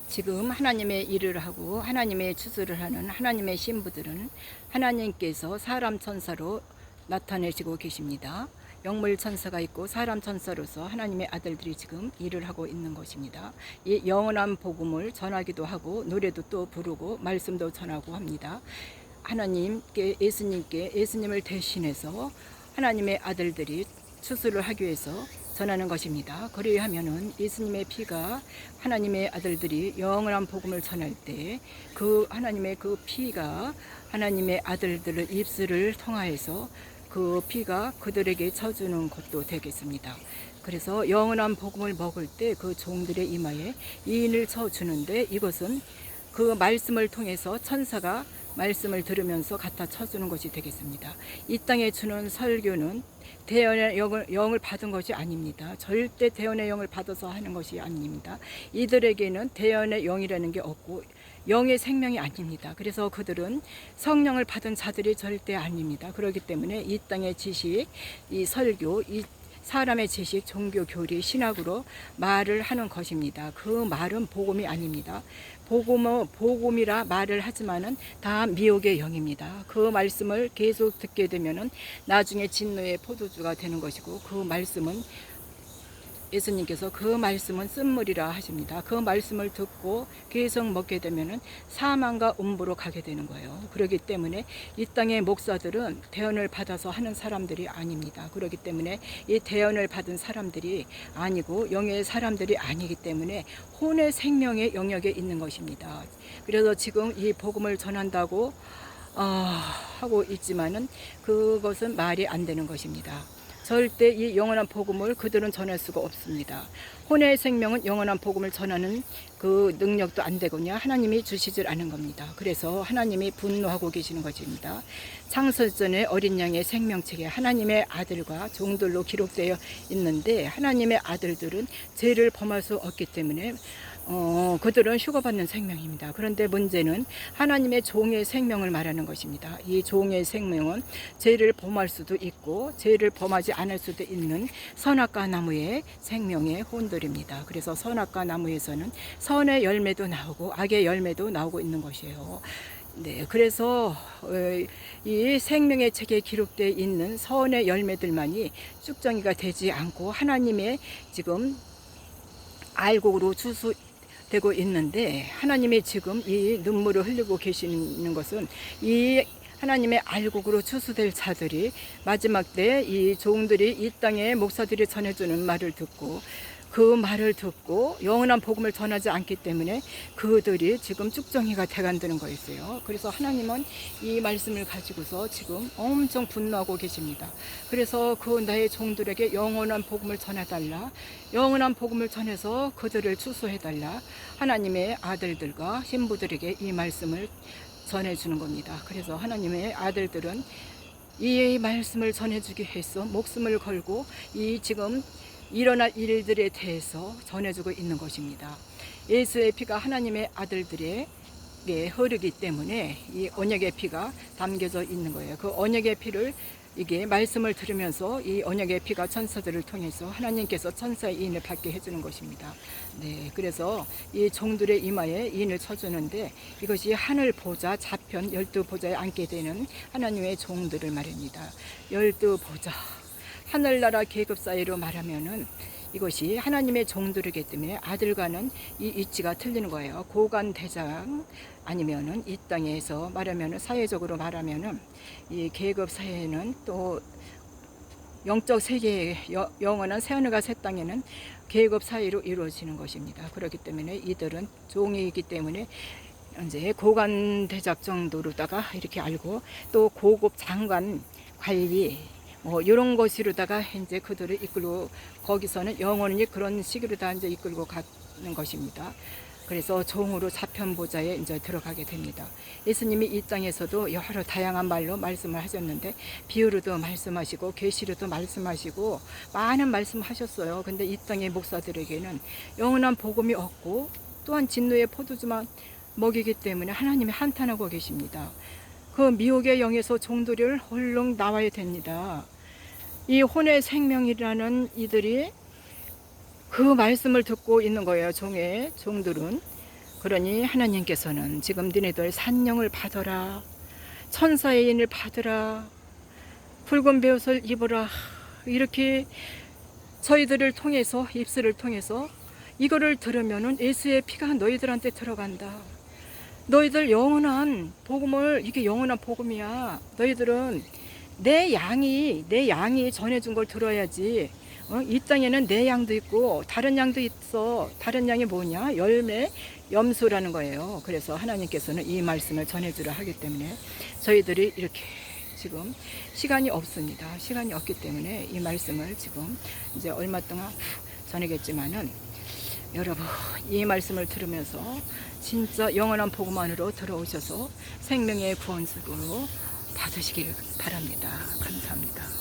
지금 하나님의 일을 하고 하나님의 추수를 하는 하나님의 신부들은 하나님께서 사람 천사로 나타내시고 계십니다. 영물 천사가 있고 사람 천사로서 하나님의 아들들이 지금 일을 하고 있는 것입니다. 이 영원한 복음을 전하기도 하고 노래도 또 부르고 말씀도 전하고 합니다. 하나님께 예수님을 대신해서 하나님의 아들들이 추수를 하기 위해서 전하는 것입니다. 그리하면은 예수님의 피가 하나님의 아들들이 영원한 복음을 전할 때 그 하나님의 그 피가 하나님의 아들들의 입술을 통하여서 그 피가 그들에게 쳐주는 것도 되겠습니다. 그래서 영원한 복음을 먹을 때 그 종들의 이마에 이인을 쳐주는데 이것은 그 말씀을 통해서 천사가 말씀을 들으면서 갖다 쳐주는 것이 되겠습니다. 이 땅에 주는 설교는 대언의 영을 받은 것이 아닙니다. 절대 대언의 영을 받아서 하는 것이 아닙니다. 이들에게는 대언의 영이라는 게 없고 영의 생명이 아닙니다. 그래서 그들은 성령을 받은 자들이 절대 아닙니다. 그렇기 때문에 이 땅의 지식, 이 설교, 이 사람의 지식, 종교, 교리, 신학으로 말을 하는 것입니다. 그 말은 복음이 아닙니다. 복음이라 말을 하지만은 다 미혹의 영입니다. 그 말씀을 계속 듣게 되면은 나중에 진노의 포도주가 되는 것이고 그 말씀은 예수님께서 그 말씀은 쓴물이라 하십니다. 그 말씀을 듣고 계속 먹게 되면은 사망과 음부로 가게 되는 거예요. 그렇기 때문에 이 땅의 목사들은 대언을 받아서 하는 사람들이 아닙니다. 그렇기 때문에 이 대언을 받은 사람들이 아니고 영의 사람들이 아니기 때문에 혼의 생명의 영역에 있는 것입니다. 그래서 지금 이 복음을 전한다고 하고 있지만은 그것은 말이 안 되는 것입니다. 절대 이 영원한 복음을 그들은 전할 수가 없습니다. 혼의 생명은 영원한 복음을 전하는 그 능력도 안 되거든요. 하나님이 주시질 않은 겁니다. 그래서 하나님이 분노하고 계시는 것입니다. 창세전에 어린 양의 생명책에 하나님의 아들과 종들로 기록되어 있는데 하나님의 아들들은 죄를 범할 수 없기 때문에 그들은 휴거받는 생명입니다. 그런데 문제는 하나님의 종의 생명을 말하는 것입니다. 이 종의 생명은 죄를 범할 수도 있고 죄를 범하지 않을 수도 있는 선악과 나무의 생명의 혼들입니다. 그래서 선악과 나무에서는 선의 열매도 나오고 악의 열매도 나오고 있는 것이에요. 네, 그래서 이 생명의 책에 기록되어 있는 선의 열매들만이 쭉정이가 되지 않고 하나님의 지금 알곡으로 되고 있는데 하나님이 지금 이 눈물을 흘리고 계시는 것은 이 하나님의 알곡으로 추수될 자들이 마지막 때 이 종들이 이 땅에 목사들이 전해주는 말을 듣고 그 말을 듣고 영원한 복음을 전하지 않기 때문에 그들이 지금 쭉정이가 돼간다는 거였어요. 그래서 하나님은 이 말씀을 가지고서 지금 엄청 분노하고 계십니다. 그래서 그 나의 종들에게 영원한 복음을 전해달라, 영원한 복음을 전해서 그들을 추수해달라, 하나님의 아들들과 신부들에게 이 말씀을 전해주는 겁니다. 그래서 하나님의 아들들은 이 말씀을 전해주기 위해서 목숨을 걸고 이 지금 일어날 일들에 대해서 전해주고 있는 것입니다. 예수의 피가 하나님의 아들들에게 흐르기 때문에 이 언약의 피가 담겨져 있는 거예요. 그 언약의 피를 이게 말씀을 들으면서 이 언약의 피가 천사들을 통해서 하나님께서 천사의 인을 받게 해주는 것입니다. 네, 그래서 이 종들의 이마에 인을 쳐주는데 이것이 하늘 보좌 좌편 12보좌에 앉게 되는 하나님의 종들을 말합니다. 12보좌. 하늘나라 계급 사이로 말하면은 이것이 하나님의 종들이기 때문에 아들과는 이 위치가 틀리는 거예요. 고관 대장 아니면은 이 땅에서 말하면은 사회적으로 말하면은 이 계급 사회는 또 영적 세계의 영원한 새하늘과 새 땅에는 계급 사이로 이루어지는 것입니다. 그렇기 때문에 이들은 종이기 때문에 이제 고관 대작 정도로다가 이렇게 알고 또 고급 장관 관리 이런 것으로다가 이제 그들을 이끌고 거기서는 영원히 그런 식으로 다 이제 이끌고 가는 것입니다. 그래서 종으로 좌편 보좌에 이제 들어가게 됩니다. 예수님이 이 땅에서도 여러 다양한 말로 말씀을 하셨는데 비유로도 말씀하시고 계시로도 말씀하시고 많은 말씀하셨어요. 근데 이 땅의 목사들에게는 영원한 복음이 없고 또한 진노의 포도주만 먹이기 때문에 하나님이 한탄하고 계십니다. 그 미혹의 영에서 종들이 홀렁 나와야 됩니다. 이 혼의 생명이라는 이들이 그 말씀을 듣고 있는 거예요. 종들은 그러니 하나님께서는 지금 너희들 산령을 받아라, 천사의 인을 받으라, 붉은 베옷을 입어라, 이렇게 저희들을 통해서, 입술을 통해서 이거를 들으면은 예수의 피가 너희들한테 들어간다. 너희들 영원한 복음을, 이게 영원한 복음이야. 너희들은 내 양이 전해준 걸 들어야지. 이 땅에는 내 양도 있고 다른 양도 있어. 다른 양이 뭐냐? 열매, 염소라는 거예요. 그래서 하나님께서는 이 말씀을 전해주라 하기 때문에 저희들이 이렇게 지금 시간이 없습니다. 시간이 없기 때문에 이 말씀을 지금 이제 얼마 동안 전하겠지만은, 여러분 이 말씀을 들으면서 진짜 영원한 복음 안으로 들어오셔서 생명의 구원수로 받으시기를 바랍니다. 감사합니다.